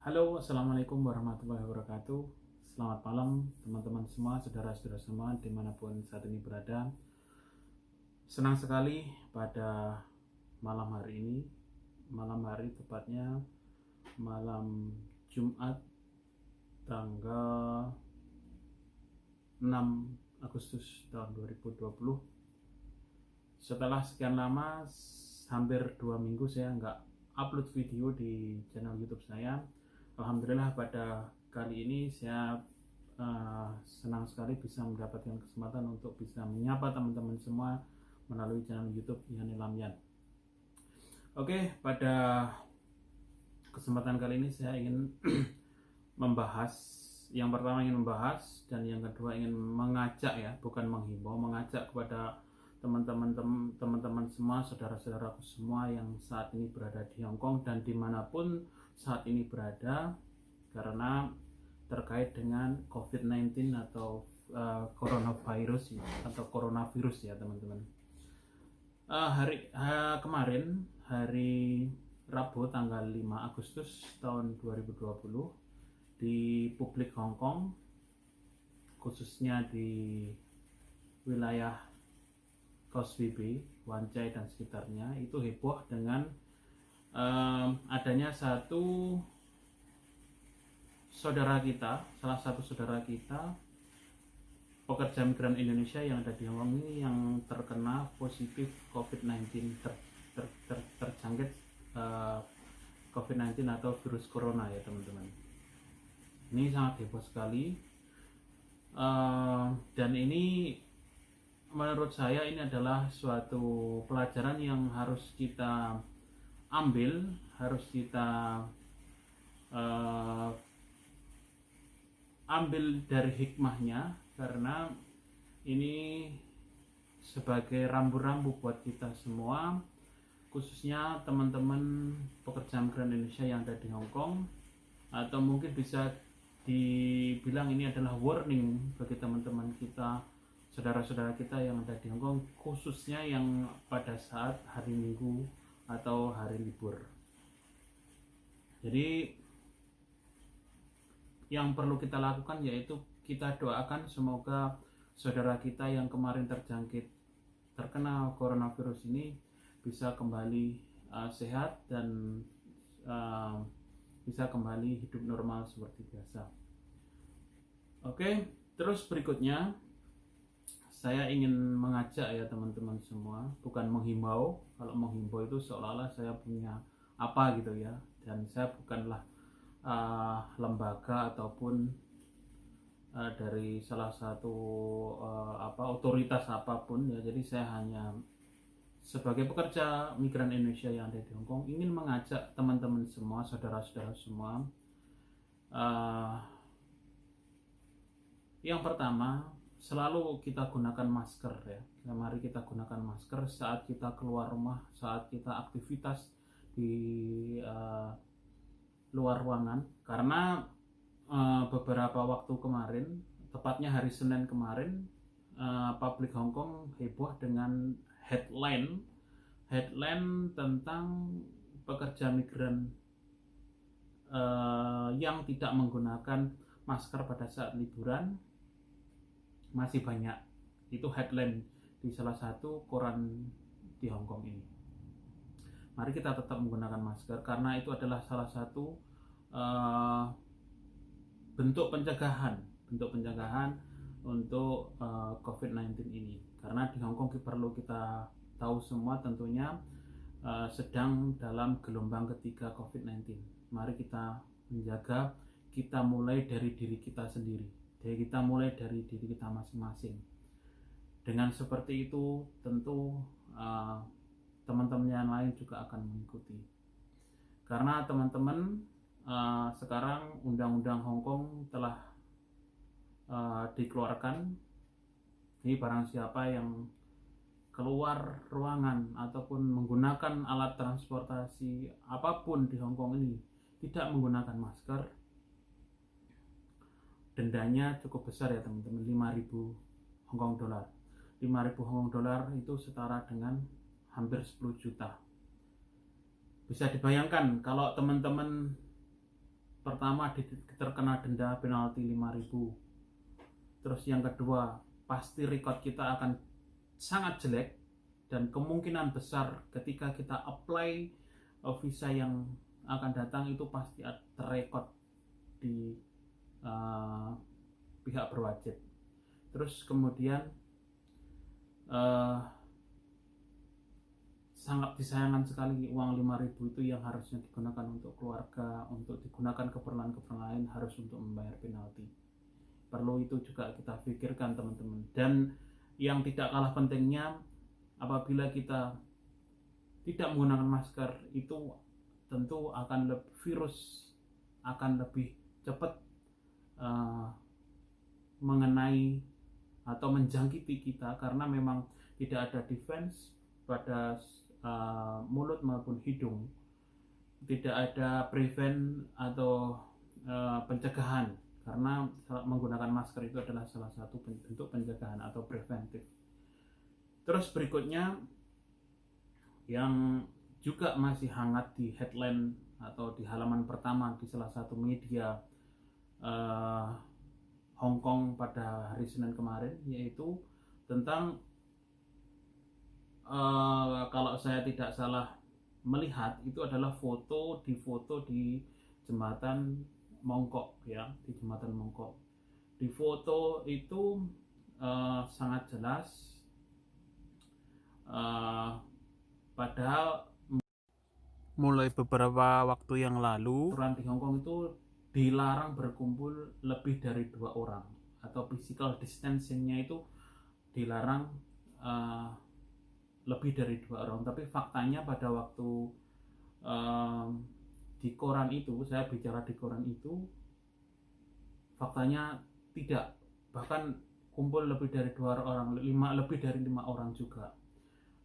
Halo, Assalamualaikum warahmatullahi wabarakatuh. Selamat malam teman-teman semua, saudara-saudara semua dimanapun saat ini berada. Senang sekali pada malam hari ini, malam hari tepatnya malam Jumat tanggal 6 Agustus tahun 2020. Setelah sekian lama, hampir 2 minggu saya nggak upload video di channel YouTube saya. Alhamdulillah pada kali ini saya senang sekali bisa mendapatkan kesempatan untuk bisa menyapa teman-teman semua melalui channel YouTube Yani Lamyan. Oke, pada kesempatan kali ini saya ingin membahas, yang pertama ingin membahas dan yang kedua ingin mengajak ya, bukan menghimbau, mengajak kepada teman-teman semua, saudara-saudaraku semua yang saat ini berada di Hongkong dan dimanapun saat ini berada, karena terkait dengan COVID-19 atau coronavirus ya teman-teman. Kemarin hari Rabu tanggal 5 Agustus tahun 2020 di publik Hongkong, khususnya di wilayah Causeway Bay, Wan Chai dan sekitarnya, itu heboh dengan adanya salah satu saudara kita pekerja migran Indonesia yang ada di Hongkong ini yang terkena positif COVID-19, terjangkit COVID-19 atau virus corona ya teman-teman. Ini sangat heboh sekali, dan ini menurut saya ini adalah suatu pelajaran yang harus kita ambil, harus kita ambil dari hikmahnya, karena ini sebagai rambu-rambu buat kita semua, khususnya teman-teman pekerja migran Indonesia yang ada di Hongkong, atau mungkin bisa dibilang ini adalah warning bagi teman-teman kita, saudara-saudara kita yang ada di Hongkong, khususnya yang pada saat hari Minggu atau hari libur. Jadi yang perlu kita lakukan yaitu kita doakan semoga saudara kita yang kemarin terkena coronavirus ini bisa kembali sehat dan bisa kembali hidup normal seperti biasa. Oke, terus berikutnya saya ingin mengajak ya teman-teman semua, bukan menghimbau. Kalau menghimbau itu seolah-olah saya punya apa gitu ya, dan saya bukanlah lembaga ataupun dari salah satu otoritas apapun ya. Jadi saya hanya sebagai pekerja migran Indonesia yang ada di Hongkong ingin mengajak teman-teman semua, saudara-saudara semua, yang pertama selalu kita gunakan masker ya. Mari kita gunakan masker saat kita keluar rumah, saat kita aktivitas di luar ruangan, karena beberapa waktu kemarin, tepatnya hari Senin kemarin, publik Hongkong heboh dengan headline tentang pekerja migran yang tidak menggunakan masker pada saat liburan masih banyak. Itu headline di salah satu koran di Hongkong ini. Mari kita tetap menggunakan masker, karena itu adalah salah satu bentuk pencegahan untuk COVID-19 ini. Karena di Hongkong perlu kita tahu semua tentunya sedang dalam gelombang ketiga COVID-19. Mari kita menjaga, kita mulai dari diri kita sendiri, kita mulai dari diri kita masing-masing. Dengan seperti itu tentu teman-teman yang lain juga akan mengikuti, karena teman-teman sekarang undang-undang Hongkong telah dikeluarkan. Ini barang siapa yang keluar ruangan ataupun menggunakan alat transportasi apapun di Hongkong ini tidak menggunakan masker, dendanya cukup besar ya teman-teman, 5.000 Hong Kong dolar. 5.000 Hong Kong dolar itu setara dengan hampir 10 juta. Bisa dibayangkan kalau teman-teman pertama terkena denda penalti 5.000. Terus yang kedua, pasti record kita akan sangat jelek, dan kemungkinan besar ketika kita apply visa yang akan datang itu pasti terrecord di pihak berwajib. Terus kemudian sangat disayangkan sekali uang 5.000 itu yang harusnya digunakan untuk keluarga, untuk digunakan keperluan-keperluan lain, harus untuk membayar penalti. Perlu itu juga kita pikirkan teman-teman. Dan yang tidak kalah pentingnya, apabila kita tidak menggunakan masker itu tentu virus akan lebih cepat mengenai atau menjangkiti kita, karena memang tidak ada defense pada mulut maupun hidung, tidak ada prevent atau pencegahan, karena menggunakan masker itu adalah salah satu bentuk pencegahan atau preventif. Terus berikutnya yang juga masih hangat di headline atau di halaman pertama di salah satu media Hong Kong pada hari Senin kemarin, yaitu tentang kalau saya tidak salah melihat itu adalah foto di jembatan Mongkok, ya, di jembatan Mongkok. Di foto itu sangat jelas, padahal mulai beberapa waktu yang lalu aturan di Hong Kong itu dilarang berkumpul lebih dari 2 orang, atau physical distancing-nya itu dilarang lebih dari 2 orang. Tapi faktanya pada waktu di koran itu, saya bicara di koran itu, faktanya tidak, bahkan kumpul lebih dari 2 orang, lebih dari 5 orang juga.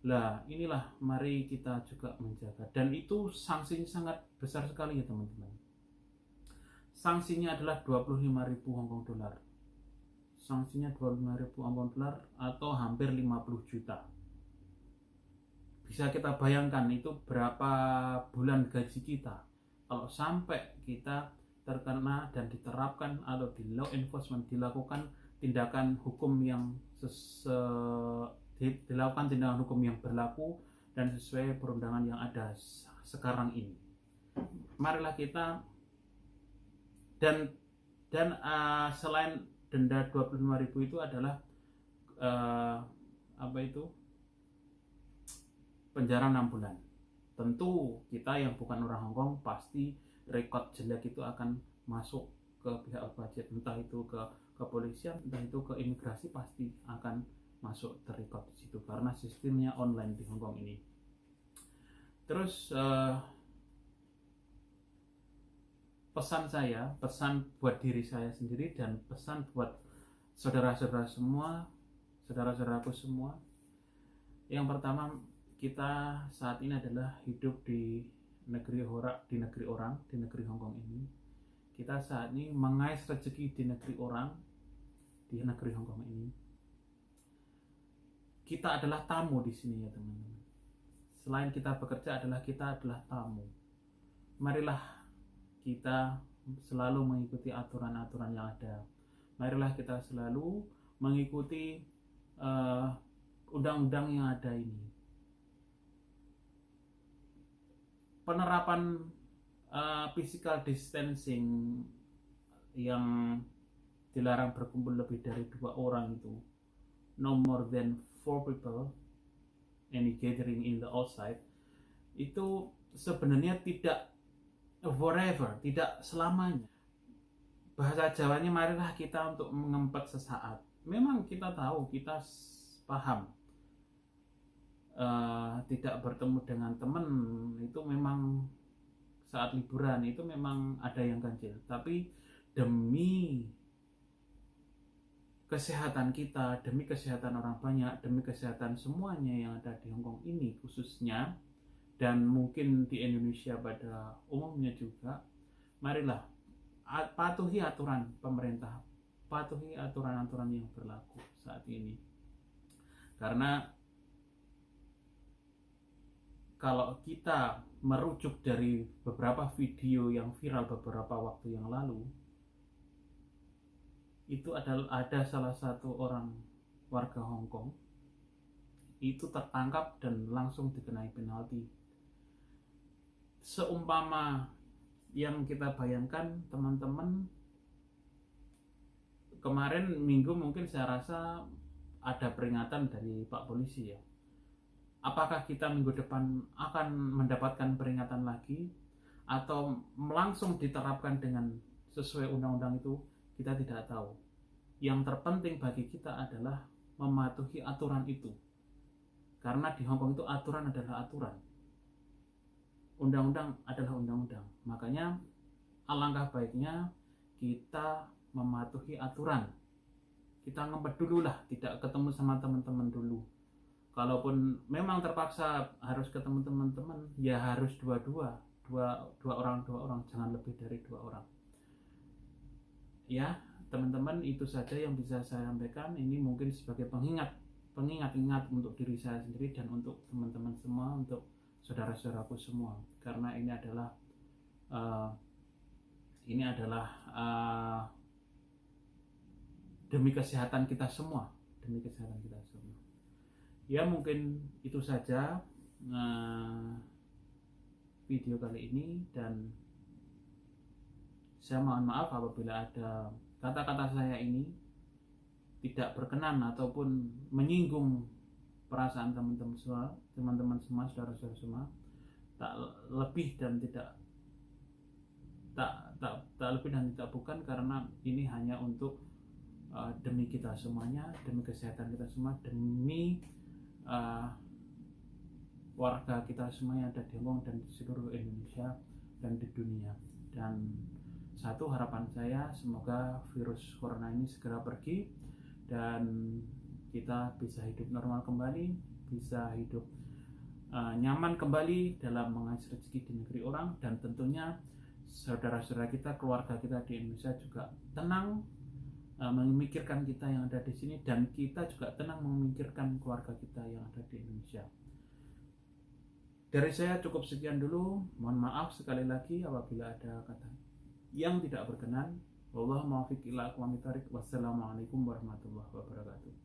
Lah, inilah mari kita juga menjaga, dan itu sanksinya sangat besar sekali ya teman-teman. Sanksinya adalah 25.000 Hong Kong dolar. Sanksinya 25.000 Hong Kong dolar atau hampir 50 juta. Bisa kita bayangkan itu berapa bulan gaji kita kalau sampai kita terkena dan diterapkan atau di law enforcement dilakukan tindakan hukum yang berlaku dan sesuai perundangan yang ada sekarang ini. Marilah kita dan selain denda 25.000 itu adalah penjara 6 bulan. Tentu kita yang bukan orang Hong Kong pasti rekod jelek itu akan masuk ke pihak berwajib, entah itu ke kepolisian, entah itu ke imigrasi, pasti akan masuk terrekod di situ karena sistemnya online di Hong Kong ini. Terus pesan buat diri saya sendiri dan pesan buat saudara-saudaraku semua. Yang pertama, kita saat ini adalah hidup di negeri orang, di negeri Hong Kong ini. Kita saat ini mengais rezeki di negeri orang, di negeri Hong Kong ini. Kita adalah tamu di sini ya teman-teman. Selain kita bekerja kita adalah tamu. Marilah kita selalu mengikuti aturan-aturan yang ada. Marilah kita selalu mengikuti undang-undang yang ada ini. Penerapan physical distancing yang dilarang berkumpul lebih dari 2 orang itu, no more than 4 people any gathering in the outside, itu sebenarnya tidak forever, tidak selamanya. Bahasa Jawanya marilah kita untuk mengempet sesaat. Memang kita tahu, kita paham tidak bertemu dengan teman itu memang saat liburan itu memang ada yang ganjil, tapi demi kesehatan kita, demi kesehatan orang banyak, demi kesehatan semuanya yang ada di Hong Kong ini khususnya, dan mungkin di Indonesia pada umumnya juga, marilah patuhi aturan pemerintah, patuhi aturan-aturan yang berlaku saat ini. Karena kalau kita merujuk dari beberapa video yang viral beberapa waktu yang lalu, itu ada salah satu orang warga Hong Kong itu tertangkap dan langsung dikenai penalti. Seumpama yang kita bayangkan teman-teman, kemarin minggu mungkin saya rasa ada peringatan dari Pak Polisi ya. Apakah kita minggu depan akan mendapatkan peringatan lagi atau langsung diterapkan dengan sesuai undang-undang itu, kita tidak tahu. Yang terpenting bagi kita adalah mematuhi aturan itu. Karena di Hong Kong itu aturan adalah aturan. Undang-undang adalah undang-undang. Makanya alangkah baiknya kita mematuhi aturan. Kita ngempet dulu lah, tidak ketemu sama teman-teman dulu. Kalaupun memang terpaksa harus ketemu teman-teman, ya harus dua orang, jangan lebih dari 2 orang. Ya, teman-teman, itu saja yang bisa saya sampaikan. Ini mungkin sebagai pengingat untuk diri saya sendiri dan untuk teman-teman semua, untuk saudara-saudaraku semua, karena ini adalah demi kesehatan kita semua. Ya, mungkin itu saja video kali ini, dan saya mohon maaf apabila ada kata-kata saya ini tidak berkenan ataupun menyinggung perasaan teman-teman semua, saudara-saudara semua. Tak lebih dan tidak bukan, karena ini hanya untuk demi kita semuanya, demi kesehatan kita semua, demi warga kita semua yang ada di Hong Kong dan di seluruh Indonesia dan di dunia. Dan satu harapan saya, semoga virus corona ini segera pergi dan kita bisa hidup normal kembali, bisa hidup nyaman kembali dalam mengais rezeki di negeri orang, dan tentunya saudara-saudara kita, keluarga kita di Indonesia juga tenang memikirkan kita yang ada di sini, dan kita juga tenang memikirkan keluarga kita yang ada di Indonesia. Dari saya cukup sekian dulu. Mohon maaf sekali lagi apabila ada kata yang tidak berkenan. Wallahu muwaffiq ila aqwamit thoriq. Wassalamualaikum warahmatullahi wabarakatuh.